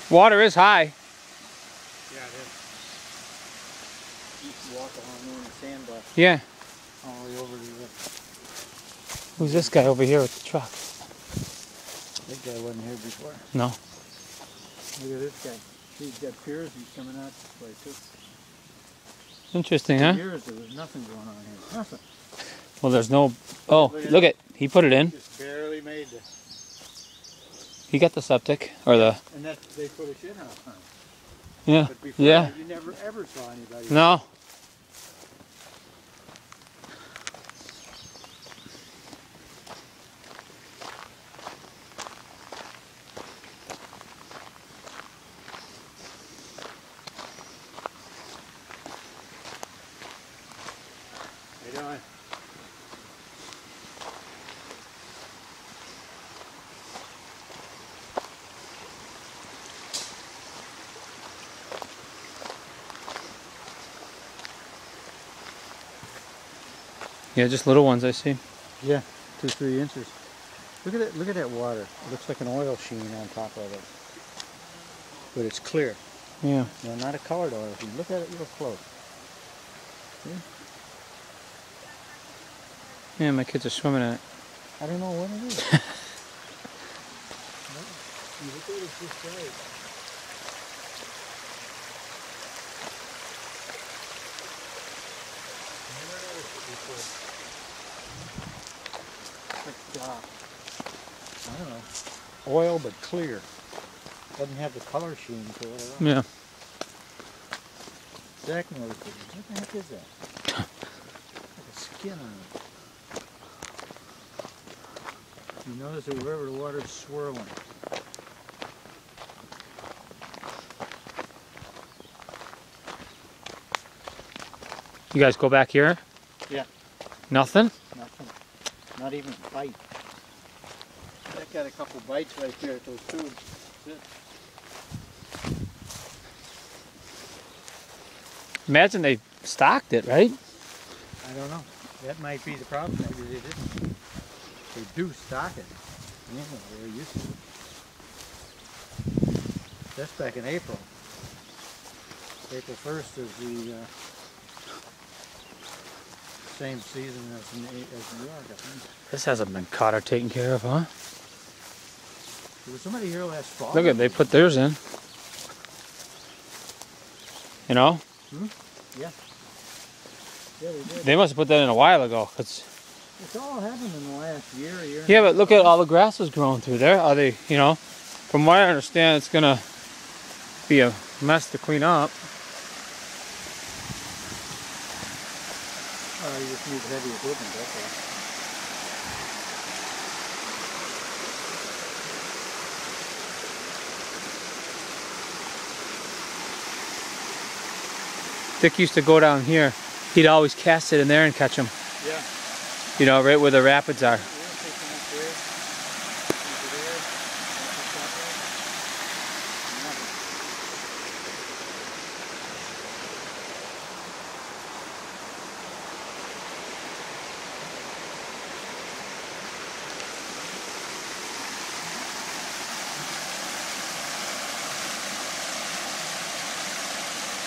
Water is high. Yeah, it is. You can walk along there in the sandbar. Yeah. All the way over to the... Who's this guy over here with the truck? That guy wasn't here before. No. Look at this guy. He's got piers. He's coming out this way too. Interesting, huh? For years there was nothing going on here. Nothing. Well, there's no... Oh, look at... He put it in. Just barely made it. He got the septic, or the... And that they put a shit house on it. Yeah. But before Yeah. that, you never ever saw anybody. No. How you doing? Yeah, just little ones I see. Yeah, 2-3 inches. Look at it. Look at that water. It looks like an oil sheen on top of it, but it's clear. Yeah. No, not a colored oil sheen. Look at it real close. See? Yeah, my kids are swimming in it. I don't know what it is. You look at it just right. I don't know. Oil but clear. Doesn't have the color sheen to it at all. Yeah. Zach knows what the heck is that? Like a skin on it. You notice that wherever the water's swirling. You guys go back here? Yeah. Nothing? Nothing. Not even a bite. That got a couple bites right there at those tubes. That's it. Imagine they stocked it, right? I don't know. That might be the problem. Maybe they didn't. They do stock it. Yeah, they're used to it. That's back in April. April 1st is the same season as New York, I think. This hasn't been caught or taken care of, huh? There was somebody here last fall. Look at, they put theirs in. You know? Hmm? Yeah. Yeah, they did. They must have put that in a while ago. It's all happened in the last year. Yeah, but look at all the grass was growing through there. Are they, you know, from what I understand, it's gonna be a mess to clean up. You just need heavy equipment, that's all. Dick used to go down here. He'd always cast it in there and catch them. Yeah. You know, right where the rapids are.